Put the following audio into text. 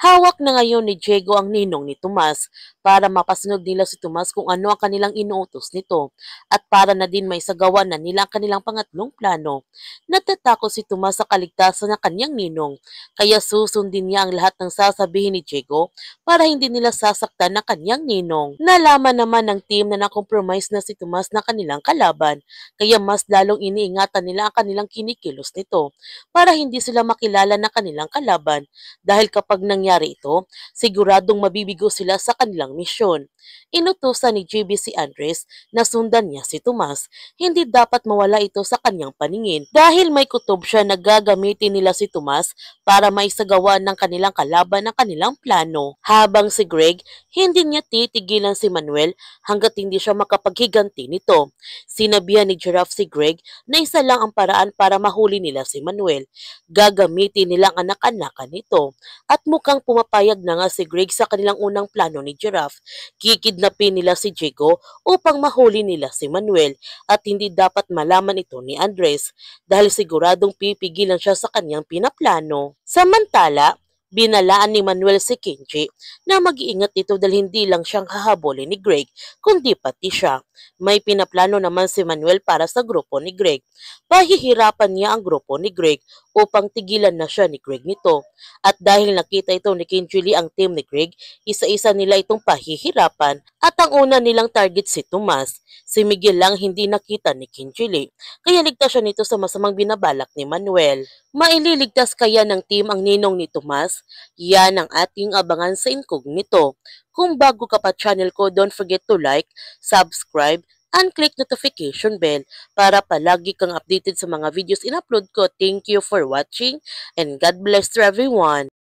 Hawak na ngayon ni Diego ang ninong ni Tomas para mapasunod nila si Tomas kung ano ang kanilang inuutos nito at para na din may sagawa na nila ang kanilang pangatlong plano. Natatakot si Tomas sa kaligtasan ng kanyang ninong kaya susundin niya ang lahat ng sasabihin ni Diego para hindi nila sasaktan ng kanyang ninong. Nalaman naman ng team na nakompromise na si Tomas na kanilang kalaban kaya mas lalong iniingatan nila ang kanilang kinikilos nito para hindi sila makilala ng kanilang kalaban dahil kapag nangyari ito, siguradong mabibigo sila sa kanilang misyon. Inutusan ni JB si Andres na sundan niya si Tomas. Hindi dapat mawala ito sa kanyang paningin dahil may kutob siya na gagamitin nila si Tomas para maisagawa ng kanilang kalaban ang kanilang plano. Habang si Greg, hindi niya titigilan si Manuel hanggat hindi siya makapaghiganti nito. Sinabihan ni Giraffe si Greg na isa lang ang paraan para mahuli nila si Manuel. Gagamitin nilang anak-anakan nito. At mukhang pumapayag na nga si Greg sa kanilang unang plano ni Giraffe. Kikidnapin nila si Jigo upang mahuli nila si Manuel at hindi dapat malaman ito ni Andres dahil siguradong pipigilan siya sa kanyang pinaplano. Samantala, binalaan ni Manuel si Kenji na mag-iingat ito dahil hindi lang siyang hahabulin ni Greg kundi pati siya. May pinaplano naman si Manuel para sa grupo ni Greg. Pahihirapan niya ang grupo ni Greg upang tigilan na siya ni Greg nito. At dahil nakita ito ni Kenji Lee ang team ni Greg, isa-isa nila itong pahihirapan at ang una nilang target si Tomas. Si Miguel lang hindi nakita ni Kenji Lee, kaya ligtas siya nito sa masamang binabalak ni Manuel. Maililigtas kaya ng team ang ninong ni Tomas? Yan ang ating abangan sa Incognito. Kung bago ka pa channel ko, don't forget to like, subscribe, and click notification bell para palagi kang updated sa mga videos in-upload ko. Thank you for watching and God bless to everyone.